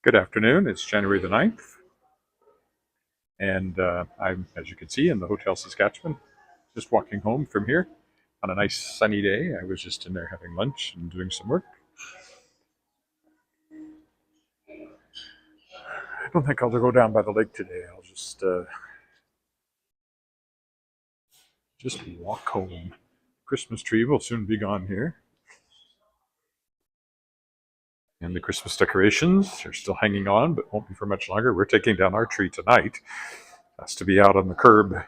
Good afternoon. It's January the 9th, and I'm, as you can see, in the Hotel Saskatchewan, just walking home from here on a nice sunny day. I was just in there having lunch and doing some work. I don't think I'll go down by the lake today. I'll just walk home. Christmas tree will soon be gone here, and the Christmas decorations are still hanging on, but won't be for much longer. We're taking down our tree tonight. That's to be out on the curb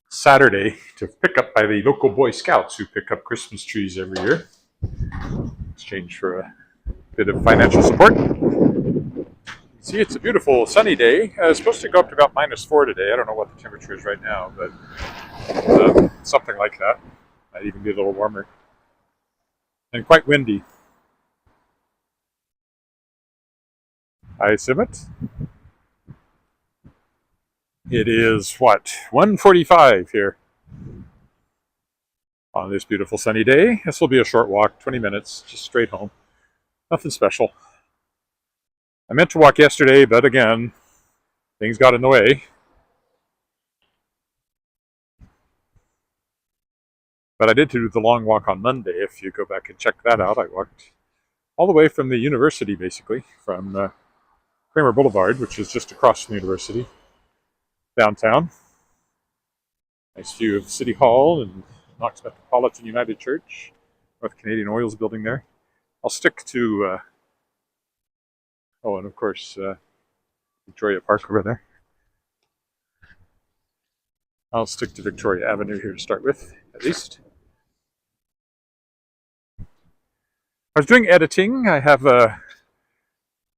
Saturday to pick up by the local Boy Scouts who pick up Christmas trees every year. Exchange for a bit of financial support. See, it's a beautiful sunny day. It's supposed to go up to about -4 today. I don't know what the temperature is right now, but something like that. Might even be a little warmer. And quite windy. I assume it. It is, what, 1:45 here on this beautiful sunny day. This will be a short walk, 20 minutes, just straight home. Nothing special. I meant to walk yesterday, but again, things got in the way. But I did do the long walk on Monday. If you go back and check that out, I walked all the way from the university, basically, from Kramer Boulevard, which is just across from the university, downtown. Nice view of City Hall and Knox Metropolitan United Church, North Canadian Oil's building there. I'll stick to, and of course, Victoria Park over there. I'll stick to Victoria Avenue here to start with, at least. I was doing editing. I have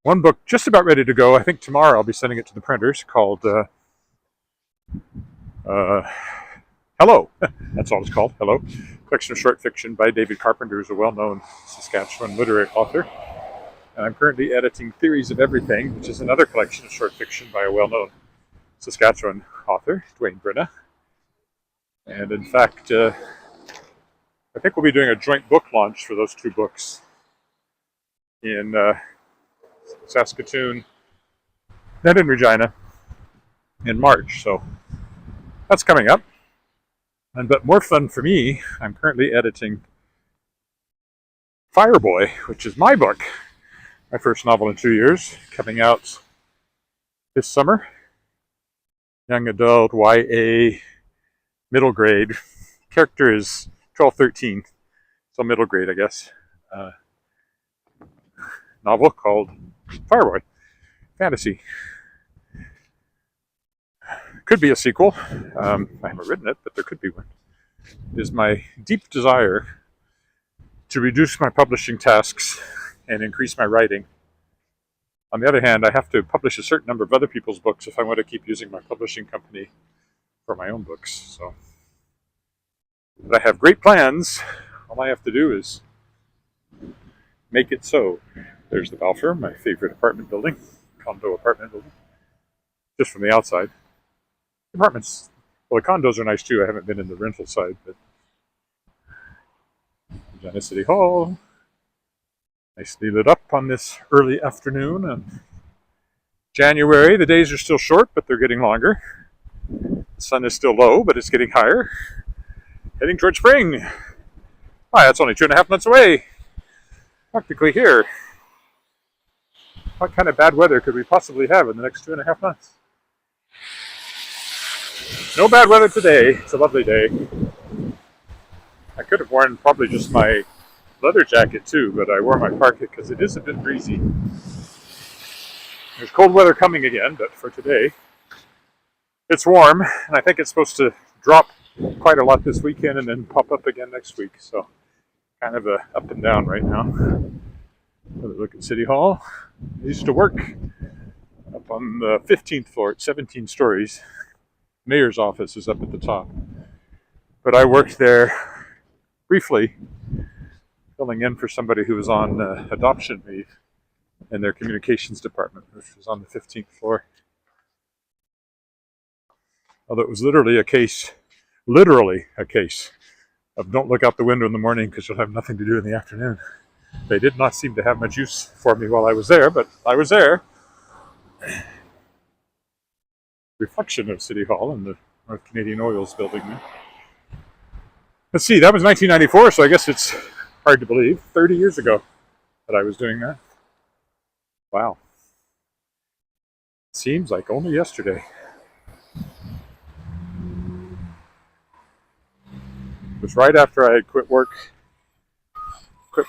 one book just about ready to go. I think tomorrow I'll be sending it to the printers, called Hello. That's all it's called, Hello. Collection of short fiction by David Carpenter, who's a well-known Saskatchewan literary author. And I'm currently editing Theories of Everything, which is another collection of short fiction by a well-known Saskatchewan author, Dwayne Brenna. And in fact, I think we'll be doing a joint book launch for those two books in Saskatoon and in Regina in March. So that's coming up. But more fun for me, I'm currently editing Fireboy, which is my book, my first novel in 2 years, coming out this summer. Young adult, YA, middle grade. Character is 12, 13, so middle grade, I guess. Novel called Fireboy, fantasy. Could be a sequel. I haven't written it, but there could be one. It is my deep desire to reduce my publishing tasks and increase my writing. On the other hand, I have to publish a certain number of other people's books if I want to keep using my publishing company for my own books. So, but I have great plans. All I have to do is make it so. There's the Balfour, my favorite apartment building, condo apartment building, just from the outside. Apartments, well, the condos are nice too. I haven't been in the rental side, but Regina City Hall, nicely lit up on this early afternoon. And January, the days are still short, but they're getting longer. The sun is still low, but it's getting higher. Heading towards spring. Why, that's only 2.5 months away. Practically here. What kind of bad weather could we possibly have in the next 2.5 months? No bad weather today. It's a lovely day. I could have worn probably just my leather jacket too, but I wore my parka because it is a bit breezy. There's cold weather coming again, but for today, it's warm, and I think it's supposed to drop quite a lot this weekend and then pop up again next week. So kind of a up and down right now. Look at City Hall. I used to work up on the 15th floor at 17 stories. Mayor's office is up at the top. But I worked there briefly, filling in for somebody who was on adoption leave in their communications department, which was on the 15th floor. Although it was literally a case of don't look out the window in the morning because you'll have nothing to do in the afternoon. They did not seem to have much use for me while I was there, but I was there. Reflection of City Hall in the North Canadian Oil's building there. Let's see, that was 1994, so I guess it's hard to believe. 30 years ago that I was doing that. Wow. Seems like only yesterday. It was right after I had quit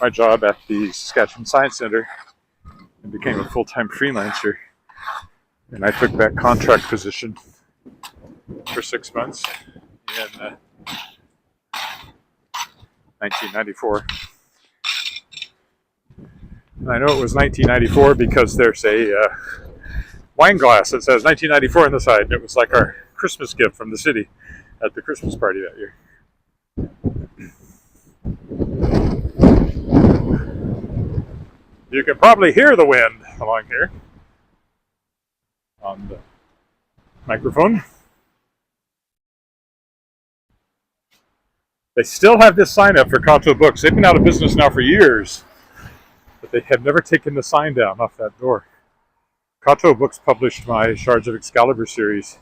my job at the Saskatchewan Science Centre and became a full-time freelancer. And I took that contract position for 6 months in 1994. And I know it was 1994 because there's a wine glass that says 1994 on the side. And it was like our Christmas gift from the city at the Christmas party that year. You can probably hear the wind along here on the microphone. They still have this sign up for Kato Books. They've been out of business now for years, but they have never taken the sign down off that door. Kato Books published my Shards of Excalibur series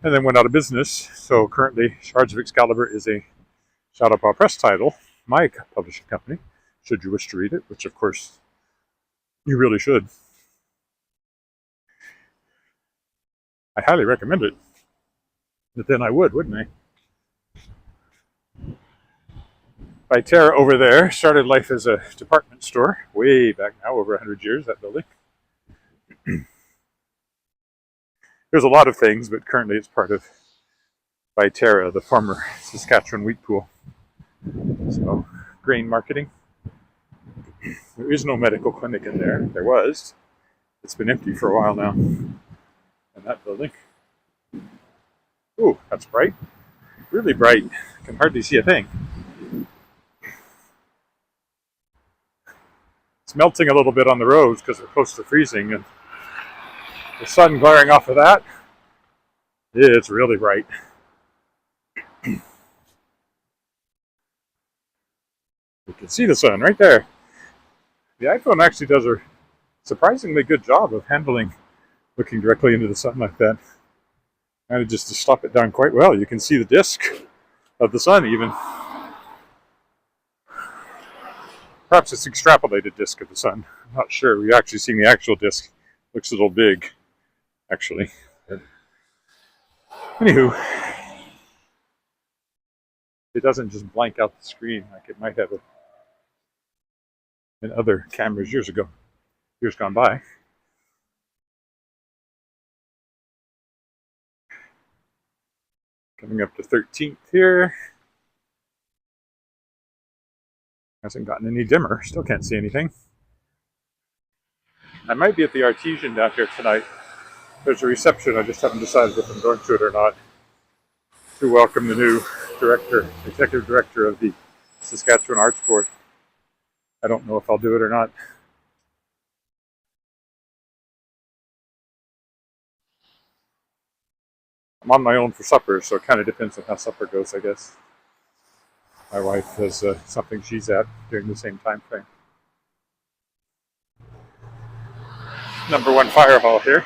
and then went out of business. So currently, Shards of Excalibur is a Shadowpaw Press title, my publishing company, should you wish to read it, which of course you really should. I highly recommend it. But then I would, wouldn't I? Viterra over there started life as a department store way back now, over 100 years, that building. There's a lot of things, but currently it's part of Viterra, the former Saskatchewan wheat pool. So, grain marketing. There is no medical clinic in there. There was. It's been empty for a while now. And that building. Ooh, that's bright. Really bright. I can hardly see a thing. It's melting a little bit on the roads because we're close to freezing, and the sun glaring off of that, it's really bright. You can see the sun right there. The iPhone actually does a surprisingly good job of handling looking directly into the sun like that. Manages to stop it down quite well. You can see the disk of the sun even. Perhaps it's extrapolated disk of the sun. I'm not sure. We've actually seen the actual disk. Looks a little big, actually. Anywho, it doesn't just blank out the screen like it might have in other cameras years gone by. Coming up to 13th here. Hasn't gotten any dimmer. Still can't see anything. I might be at the Artesian down here tonight. There's a reception. I just haven't decided if I'm going to it or not. To welcome the new executive director of the Saskatchewan Arts Board. I don't know if I'll do it or not. I'm on my own for supper, so it kind of depends on how supper goes, I guess. My wife has something she's at during the same time frame. Number 1 fire hall here.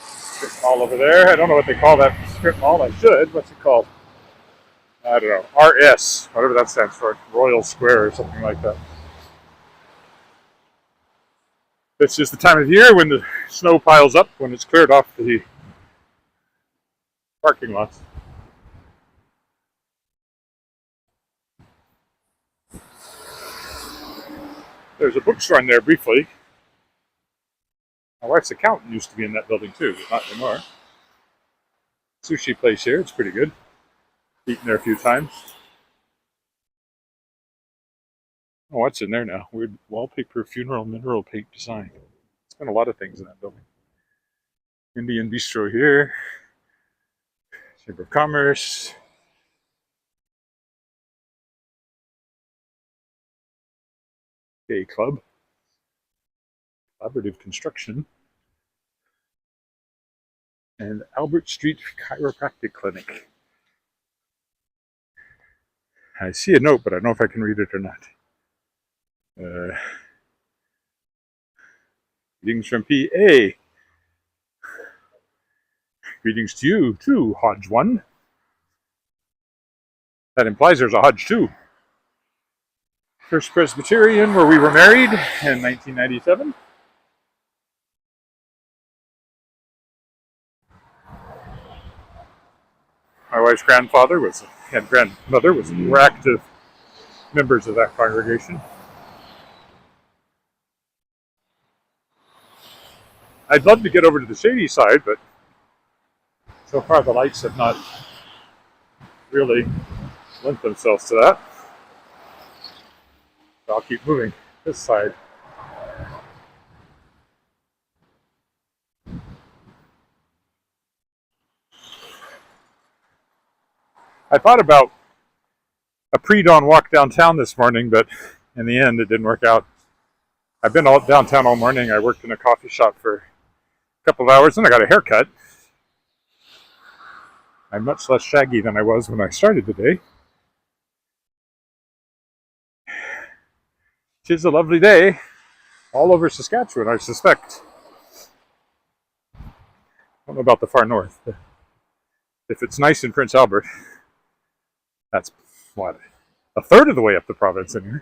Strip mall over there. I don't know what they call that strip mall. I should. What's it called? I don't know. RS, whatever that stands for. Royal Square or something like that. It's just the time of year when the snow piles up, when it's cleared off the parking lots. There's a bookstore in there briefly. My wife's accountant used to be in that building too, but not anymore. Sushi place here, it's pretty good. Eaten there a few times. Oh, what's in there now? Weird wallpaper, funeral, mineral paint design. It's been a lot of things in that building. Indian bistro here. Chamber of Commerce. Gay Club. Collaborative Construction. And Albert Street Chiropractic Clinic. I see a note, but I don't know if I can read it or not. Greetings from PA. Greetings to you, too, Hodge 1. That implies there's a Hodge 2. First Presbyterian, where we were married in 1997. My wife's grandmother was were active members of that congregation. I'd love to get over to the shady side, but so far the lights have not really lent themselves to that. So I'll keep moving this side. I thought about a pre-dawn walk downtown this morning, but in the end it didn't work out. I've been downtown all morning. I worked in a coffee shop for a couple of hours, and I got a haircut. I'm much less shaggy than I was when I started today. Tis a lovely day all over Saskatchewan, I suspect. I don't know about the far north. If it's nice in Prince Albert, that's what, a third of the way up the province anyway.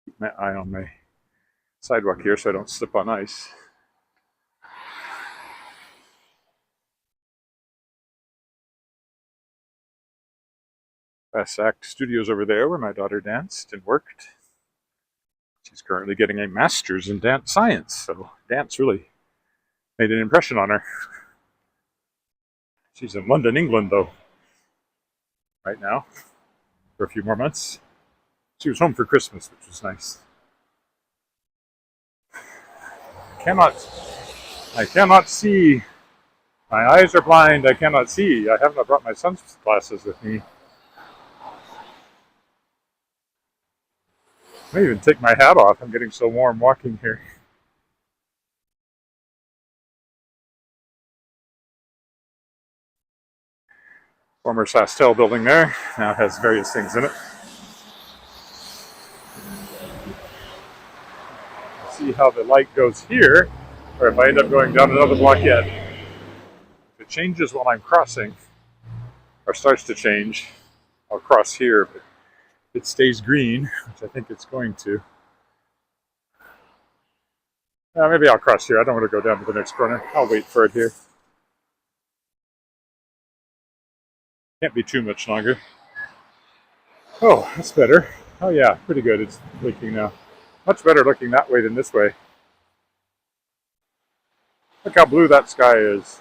Keep my eye on my sidewalk here so I don't slip on ice. Fast Act Studios over there where my daughter danced and worked. She's currently getting a master's in dance science, so dance really made an impression on her. She's in London, England, though, right now, for a few more months. She was home for Christmas, which was nice. I cannot see. My eyes are blind. I cannot see. I haven't brought my sunglasses with me. I may even take my hat off. I'm getting so warm walking here. Former Sastel building there. Now has various things in it. See how the light goes here, or if I end up going down another block yet. If it changes while I'm crossing, or starts to change, I'll cross here, but if it stays green, which I think it's going to, maybe I'll cross here. I don't want to go down to the next corner. I'll wait for it here. Can't be too much longer. Oh, that's better. Oh yeah, pretty good. It's blinking now. Much better looking that way than this way. Look how blue that sky is.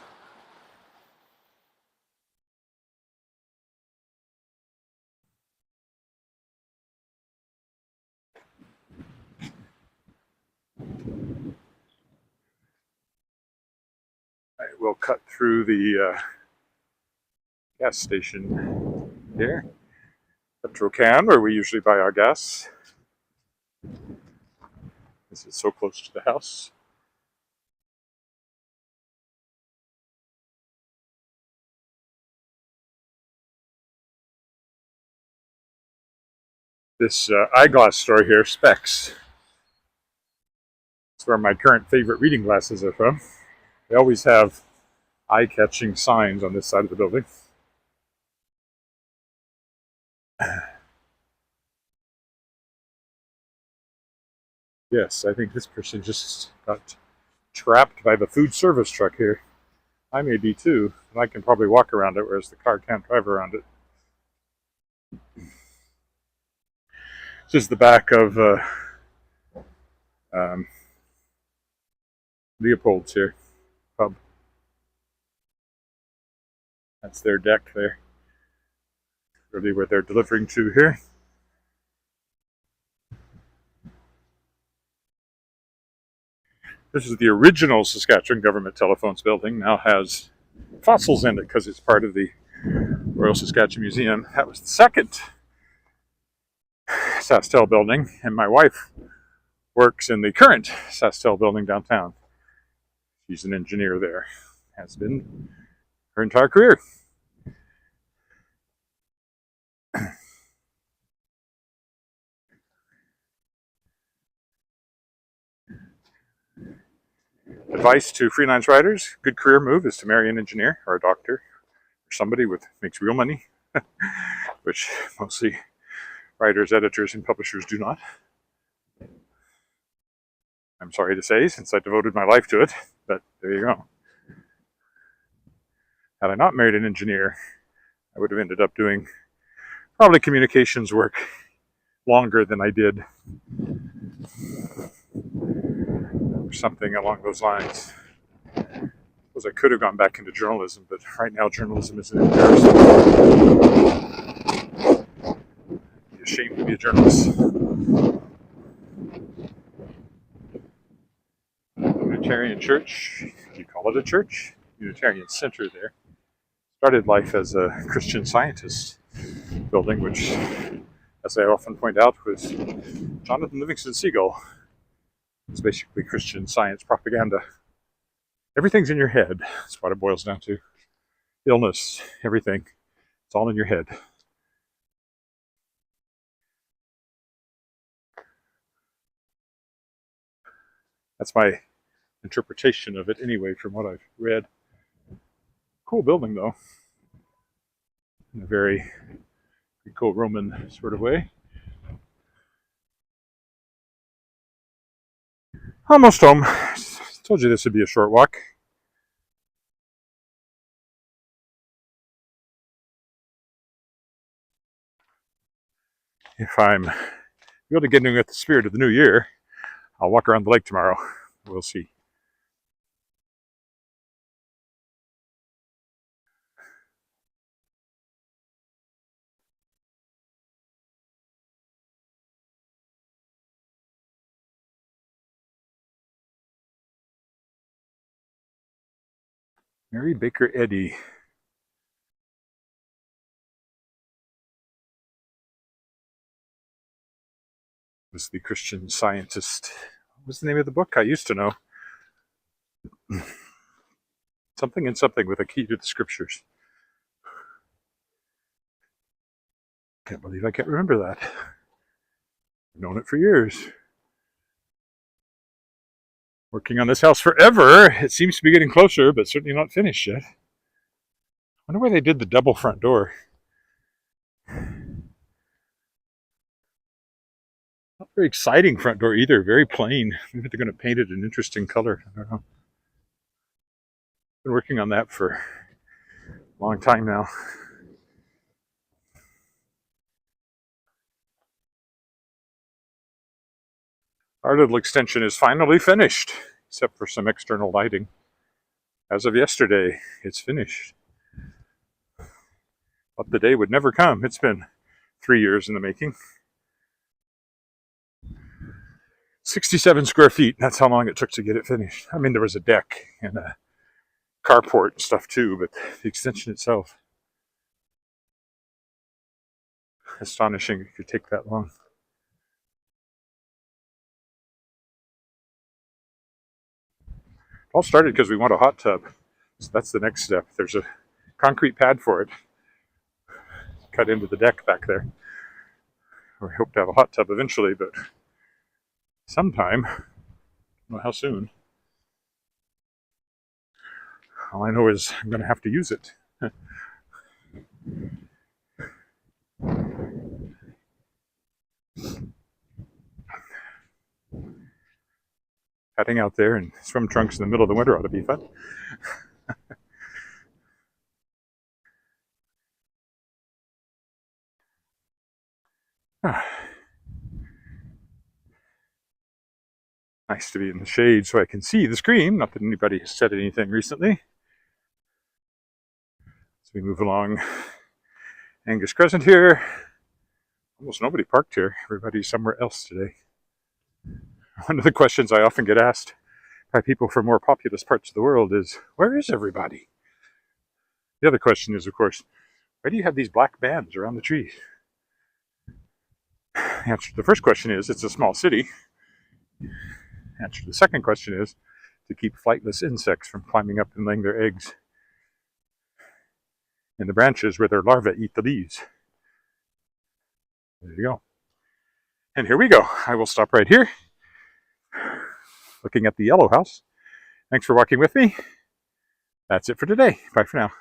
We'll cut through the gas station here. Petrocan, where we usually buy our gas. This is so close to the house. This eyeglass store here, Specs. It's where my current favorite reading glasses are from. They always have eye-catching signs on this side of the building. Yes, I think this person just got trapped by the food service truck here. I may be too, and I can probably walk around it, whereas the car can't drive around it. This is the back of Leopold's here, pub. That's their deck there. Really where they're delivering to here. This is the original Saskatchewan Government Telephones building. Now has fossils in it because it's part of the Royal Saskatchewan Museum. That was the second Sastel building, and my wife works in the current Sastel building downtown. She's an engineer there. has been her entire career. Advice to freelance writers: good career move is to marry an engineer or a doctor or somebody with makes real money, which mostly writers, editors, and publishers do not. I'm sorry to say, since I devoted my life to it, but there you go. Had I not married an engineer, I would have ended up doing probably communications work longer than I did, or something along those lines. I suppose I could have gone back into journalism, but right now journalism is an embarrassment. I'd be ashamed to be a journalist. Unitarian Church, you call it a church? Unitarian Center there. Started life as a Christian Scientist building, which, as I often point out, was Jonathan Livingston Seagull. It's basically Christian Science propaganda. Everything's in your head. That's what it boils down to. Illness, everything. It's all in your head. That's my interpretation of it anyway, from what I've read. Cool building, though. In a very Greco-Roman sort of way. Almost home. Told you this would be a short walk. If I'm able to get in with the spirit of the new year, I'll walk around the lake tomorrow. We'll see. Mary Baker Eddy. Was the Christian Scientist. What was the name of the book? I used to know. Something and something with a key to the scriptures. Can't believe I can't remember that. I've known it for years. Working on this house forever. It seems to be getting closer, but certainly not finished yet. I wonder where they did the double front door. Not very exciting front door either. Very plain. Maybe they're going to paint it an interesting color. I don't know. Been working on that for a long time now. Our little extension is finally finished, except for some external lighting. As of yesterday, it's finished. But the day would never come. It's been 3 years in the making. 67 square feet. That's how long it took to get it finished. I mean, there was a deck and a carport and stuff too, but the extension itself, astonishing it could take that long. It all started because we want a hot tub. So that's the next step. There's a concrete pad for it, cut into the deck back there. We hope to have a hot tub eventually, but sometime. I don't know how soon. All I know is I'm going to have to use it. Heading out there in swim trunks in the middle of the winter ought to be fun. Nice to be in the shade so I can see the screen. Not that anybody has said anything recently. As we move along Angus Crescent here. Almost nobody parked here. Everybody's somewhere else today. One of the questions I often get asked by people from more populous parts of the world is, where is everybody? The other question is, of course, why do you have these black bands around the trees? Answer to the first question is, it's a small city. Answer to the second question is, to keep flightless insects from climbing up and laying their eggs in the branches where their larvae eat the leaves. There you go. And here we go. I will stop right here, looking at the yellow house. Thanks for walking with me. That's it for today. Bye for now.